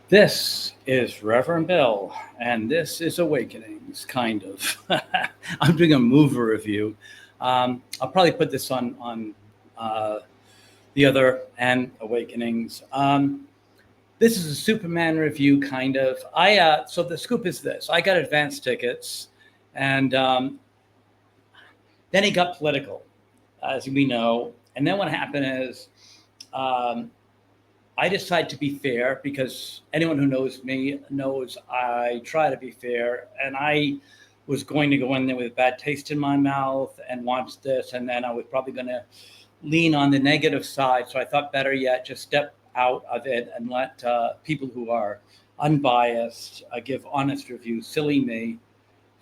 This is Reverend Bill, and this is Awakenings, kind of. I'm doing a movie review. I'll probably put this on uh, the other and Awakenings. This is a Superman review, kind of. So the scoop is this: I got advance tickets, and then he got political, as we know. And then what happened is um, I decide to be fair because anyone who knows me knows I try to be fair. And I was going to go in there with a bad taste in my mouth and watch this, and then I was probably going to lean on the negative side. So I thought better yet, just step out of it and let people who are unbiased give honest reviews. Silly me.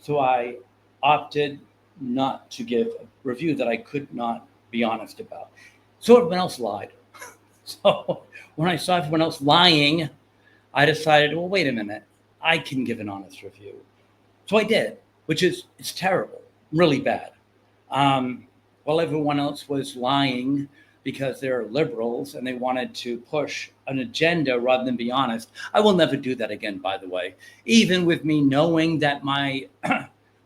So I opted not to give a review that I could not be honest about. So everyone else lied. So when I saw everyone else lying, I decided, well, wait a minute, I can give an honest review. So I did, which is it's terrible, really bad. Um, while everyone else was lying because they're liberals and they wanted to push an agenda rather than be honest. I will never do that again, by the way. Even with me knowing that my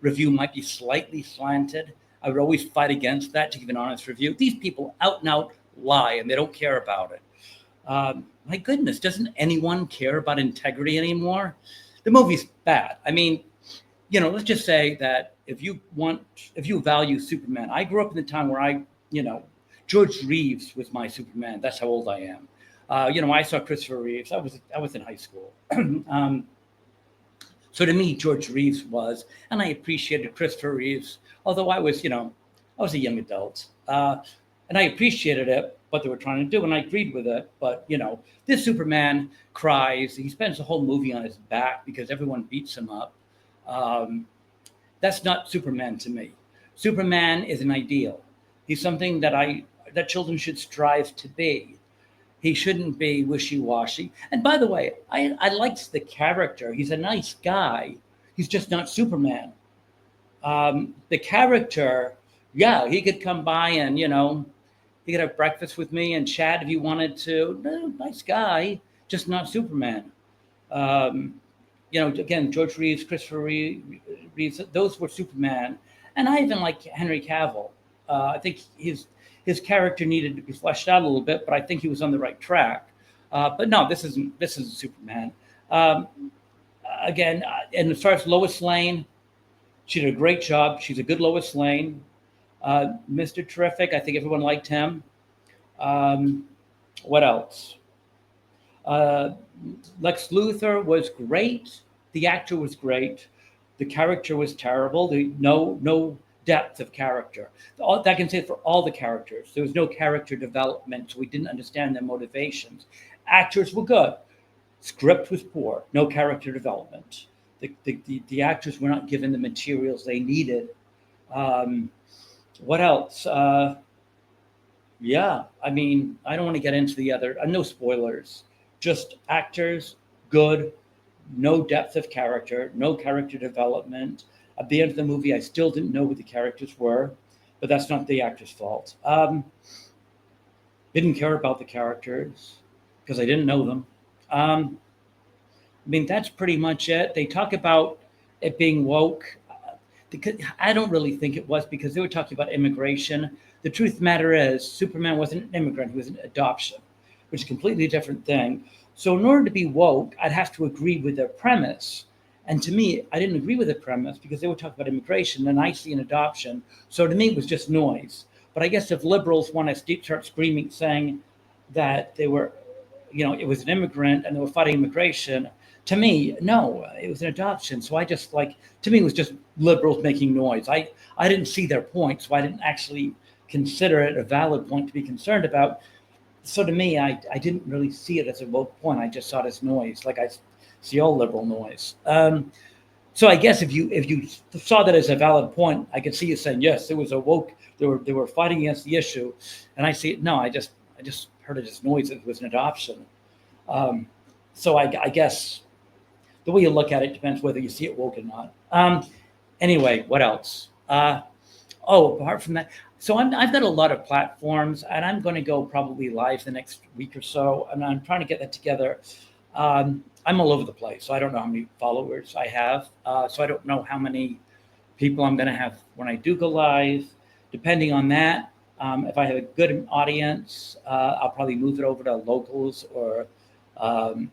review might be slightly slanted, I would always fight against that to give an honest review. These people out and out lie and they don't care about it. My goodness, doesn't anyone care about integrity anymore? The movie's bad. I mean, let's just say that if you value Superman, I grew up in the time where George Reeves was my Superman. That's how old I am. I saw Christopher Reeves. I was in high school. um, so to me, George Reeves was, and I appreciated Christopher Reeves, although I was a young adult, and I appreciated it, what they were trying to do, and I agreed with it. But this Superman cries. He spends the whole movie on his back because everyone beats him up. Um, that's not Superman to me. Superman is an ideal. He's something that children should strive to be. He shouldn't be wishy-washy. And by the way, I liked the character. He's a nice guy. He's just not Superman. The character, yeah, he could come by and he could have breakfast with me and chat if he wanted to. No, nice guy, just not Superman. Um, again, George Reeves, Christopher Reeves, those were Superman. And I even like Henry Cavill. I think his character needed to be fleshed out a little bit, but I think he was on the right track. But no, this isn't Superman. Um, again, and as far as Lois Lane, she did a great job. She's a good Lois Lane. Mr. Terrific, I think everyone liked him. Um, what else? Uh, Lex Luthor was great. The actor was great. The character was terrible. No depth of character. I can say for all the characters. There was no character development, so we didn't understand their motivations. Actors were good. Script was poor. No character development. The actors were not given the materials they needed. Um, what else? Yeah, I mean, I don't want to get into the other. No spoilers. Just actors, good, no depth of character, no character development. At the end of the movie, I still didn't know who the characters were, but that's not the actor's fault. Didn't care about the characters because I didn't know them. Um, I mean, that's pretty much it. They talk about it being woke. Because I don't really think it was because they were talking about immigration. The truth of the matter is, Superman wasn't an immigrant; he was an adoption, which is a completely different thing. So, in order to be woke, I'd have to agree with their premise. And to me, I didn't agree with the premise because they were talking about immigration, and I see an adoption. So to me, it was just noise. But I guess if liberals want to start screaming, saying that they were, it was an immigrant and they were fighting immigration, to me, no, it was an adoption. So I just to me, it was just liberals making noise. I didn't see their point, so I didn't actually consider it a valid point to be concerned about. So to me, I didn't really see it as a woke point. I just saw it as noise, like I see all liberal noise. So I guess if you saw that as a valid point, I could see you saying yes, it was a woke. They were fighting against the issue, and I see it. No, I just heard it as noise. It was an adoption. Um, so I guess the way you look at it depends whether you see it woke or not. Anyway, what else? Apart from that, so I've got a lot of platforms, and I'm going to go probably live the next week or so, and I'm trying to get that together. I'm all over the place. So I don't know how many followers I have. So I don't know how many people I'm going to have when I do go live. Depending on that, if I have a good audience, I'll probably move it over to Locals um,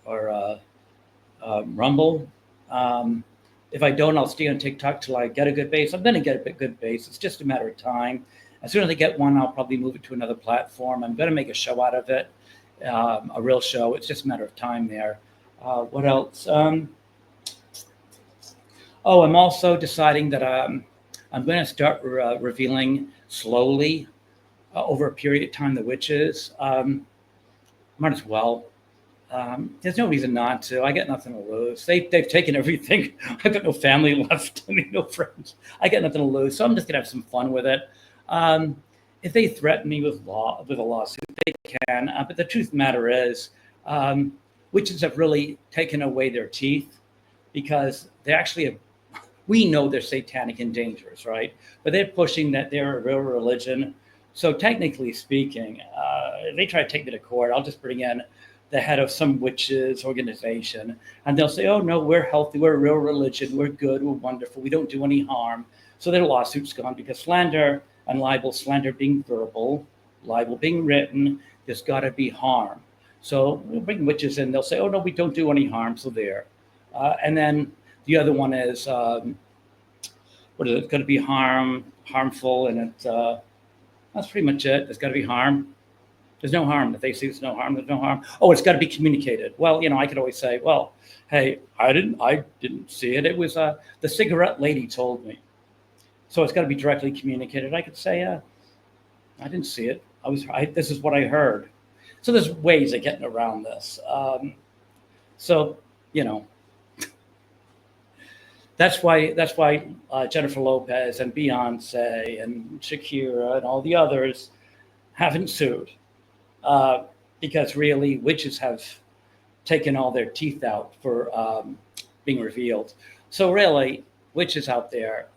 or Rumble. Um, if I don't, I'll stay on TikTok till I get a good base. I'm going to get a good base. It's just a matter of time. As soon as I get one, I'll probably move it to another platform. I'm going to make a show out of it, a real show. It's just a matter of time there. What else? I'm also deciding that I'm going to start revealing slowly over a period of time the witches. Might as well. There's no reason not to. I got nothing to lose. They've taken everything. I've got no family left. I mean, no friends. I got nothing to lose. So I'm just gonna have some fun with it. If they threaten me with a lawsuit, they can. But the truth of the matter is, witches have really taken away their teeth because they actually have. We know they're satanic and dangerous, right? But they're pushing that they're a real religion. So technically speaking, if they try to take me to court, I'll just bring in the head of some witches organization, and they'll say, "Oh no, we're healthy, we're a real religion, we're good, we're wonderful, we don't do any harm." So their lawsuit's gone because slander and libel, slander being verbal, libel being written, there's got to be harm. So we'll bring witches in, they'll say, "Oh no, we don't do any harm." So there, and then the other one is what is it? It's going to be harmful, and that's pretty much it. There's got to be harm. There's no harm. If they see there's no harm, there's no harm. Oh, it's got to be communicated. Well, I could always say, well, hey, I didn't see it. It was the cigarette lady told me. So it's got to be directly communicated. I could say, I didn't see it. This is what I heard. So there's ways of getting around this. So that's why Jennifer Lopez and Beyonce and Shakira and all the others haven't sued. Because really witches have taken all their teeth out for being revealed. So really, witches out there,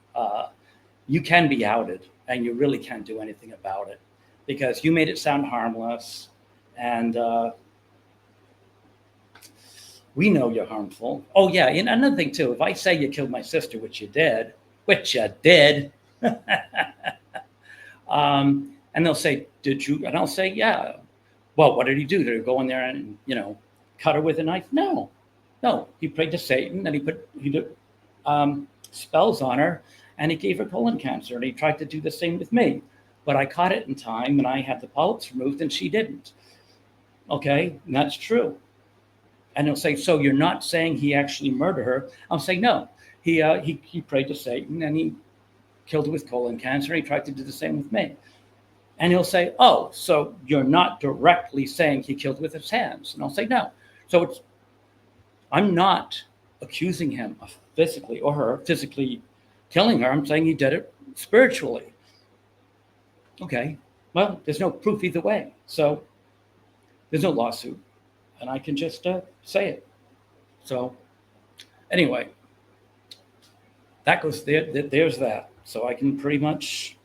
you can be outed and you really can't do anything about it because you made it sound harmless, and we know you're harmful. Oh yeah, and another thing too, if I say you killed my sister, which you did, and they'll say, "Did you?" And I'll say, "Yeah." Well, what did he do? Did he go in there and cut her with a knife? No. He prayed to Satan, and he did spells on her, and he gave her colon cancer, and he tried to do the same with me, but I caught it in time, and I had the polyps removed, and she didn't. Okay, and that's true. And he'll say, "So you're not saying he actually murdered her?" I'll say, "No. He prayed to Satan, and he killed her with colon cancer, and he tried to do the same with me." And he'll say, "Oh, so you're not directly saying he killed with his hands?" And I'll say, "No." So I'm not accusing him of physically or her physically killing her. I'm saying he did it spiritually. Okay, well, there's no proof either way. So there's no lawsuit. And I can just say it. So anyway, that goes there. There's that. So I can pretty much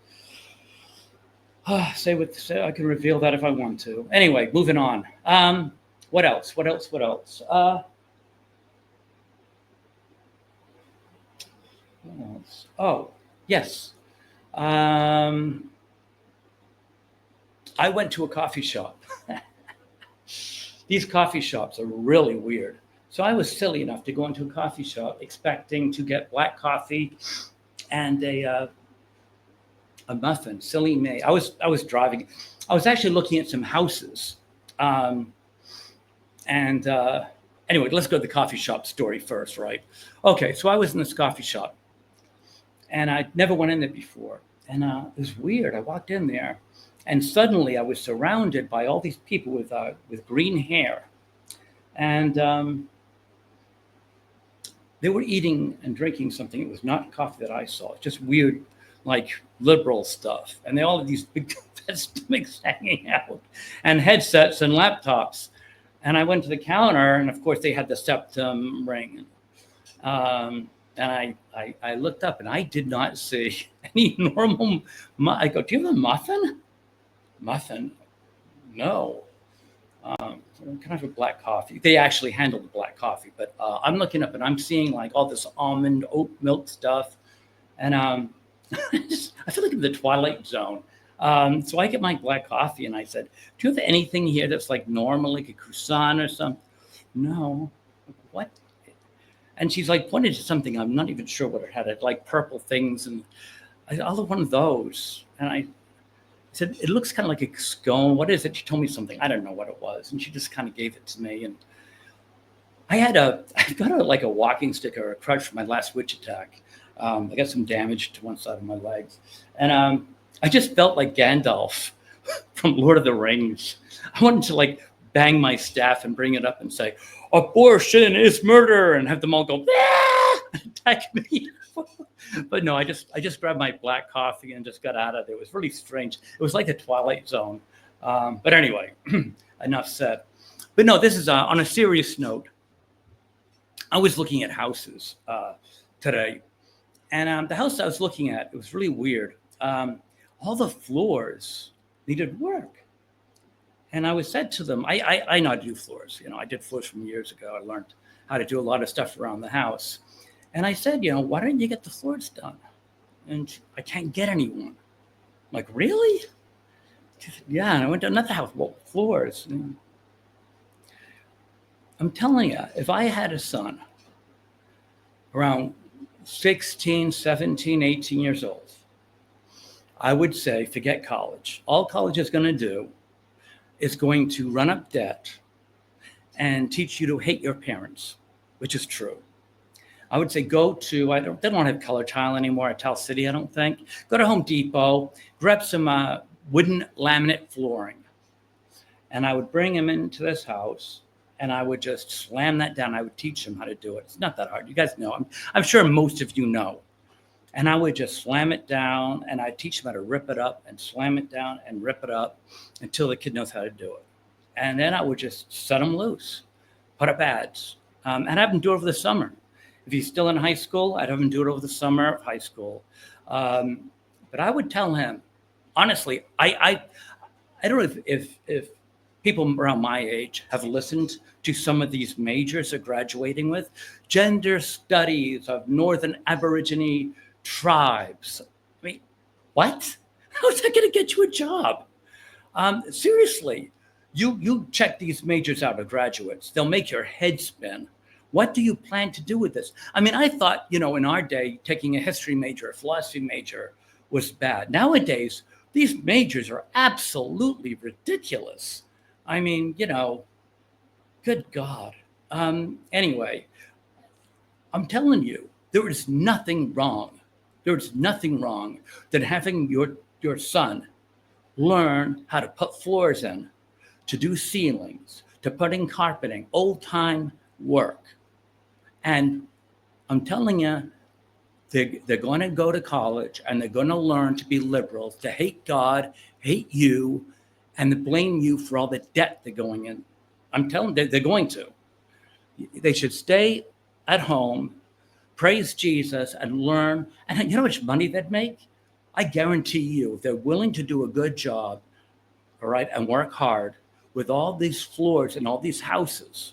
say I can reveal that if I want to. Anyway, moving on. What else? Oh, yes. I went to a coffee shop. These coffee shops are really weird. So I was silly enough to go into a coffee shop expecting to get black coffee and a muffin. Silly me. I was driving. I was actually looking at some houses. Anyway, let's go to the coffee shop story first, right? Okay, so I was in this coffee shop, and I never went in there before. And it was weird. I walked in there, and suddenly I was surrounded by all these people with green hair. And they were eating and drinking something. It was not coffee that I saw. It's just weird, like liberal stuff. And they all had these big stomachs hanging out, and headsets and laptops. And I went to the counter, and of course they had the septum ring. And I looked up, and I did not see any normal. I go, "Do you have a muffin?" Muffin? No. Can I have a black coffee? They actually handle the black coffee, but I'm looking up and I'm seeing like all this almond oat milk stuff, and I feel like I'm in the Twilight Zone. So I get my black coffee, and I said, "Do you have anything here that's like normal, like a croissant or something?" No. What? And she's like pointed to something. I'm not even sure what it had. It like purple things, and I'll have one of those. And I said, "It looks kind of like a scone. What is it?" She told me something. I don't know what it was, and she just kind of gave it to me. And I got like a walking stick or a crutch for my last witch attack. I got some damage to one side of my legs, and I just felt like Gandalf from Lord of the Rings. I wanted to like bang my staff and bring it up and say, "Abortion is murder," and have them all go, "Ah!" attack me. But no, I just grabbed my black coffee and just got out of there. It was really strange. It was like the Twilight Zone. But anyway, enough said. But no, this is on a serious note. I was looking at houses today, and the house I was looking at, it was really weird. All the floors needed work. And I was said to them, I know how to do floors. You know, I did floors from years ago. I learned how to do a lot of stuff around the house. And I said, why don't you get the floors done? And I can't get anyone. I'm like, really? She said, yeah. And I went to another house, well, floors. And I'm telling you, if I had a son around 16, 17, 18 years old, I would say, forget college. All college is going to do is going to run up debt and teach you to hate your parents, which is true. I would say go to, they don't have Color Tile anymore at Tile City, I don't think. Go to Home Depot, grab some wooden laminate flooring. And I would bring him into this house and I would just slam that down. I would teach him how to do it. It's not that hard. You guys know. I'm sure most of you know. And I would just slam it down and I'd teach him how to rip it up and slam it down and rip it up until the kid knows how to do it. And then I would just set him loose, put up ads, and have him do it over the summer. If he's still in high school, I'd have him do it over the summer of high school. But I would tell him, honestly, I don't know if people around my age have listened to some of these majors they're graduating with. Gender studies of Northern Aborigine tribes. I mean, what? How's that going to get you a job? Seriously, you check these majors out of graduates. They'll make your head spin. What do you plan to do with this? I mean, I thought, in our day, taking a history major, a philosophy major was bad. Nowadays, these majors are absolutely ridiculous. I mean, good God. Anyway, I'm telling you, there is nothing wrong. There's nothing wrong than having your son learn how to put floors in, to do ceilings, to put in carpeting, old-time work. And I'm telling you, they're going to go to college and they're going to learn to be liberals, to hate God, hate you, and to blame you for all the debt they're going in. I'm telling you, they're going to. They should stay at home, praise Jesus, and learn. And you know how much money they'd make? I guarantee you, if they're willing to do a good job, all right, and work hard with all these floors and all these houses,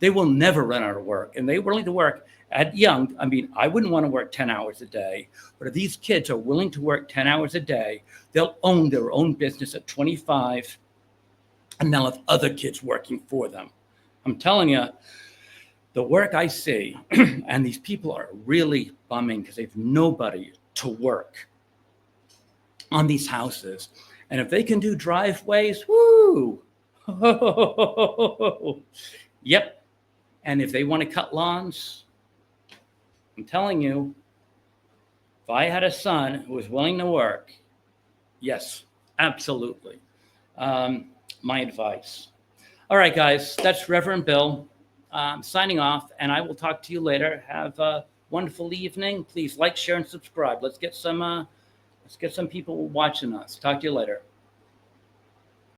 they will never run out of work. And they're willing to work at young. I mean, I wouldn't want to work 10 hours a day, but if these kids are willing to work 10 hours a day, they'll own their own business at 25, and they'll have other kids working for them. I'm telling you, the work I see, and these people are really bumming because they have nobody to work on these houses. And if they can do driveways, woo! Yep. And if they want to cut lawns, I'm telling you, if I had a son who was willing to work, yes, absolutely. My advice. All right, guys, that's Reverend Bill signing off, and I will talk to you later. Have a wonderful evening. Please like, share, and subscribe. Let's get some people watching us. Talk to you later.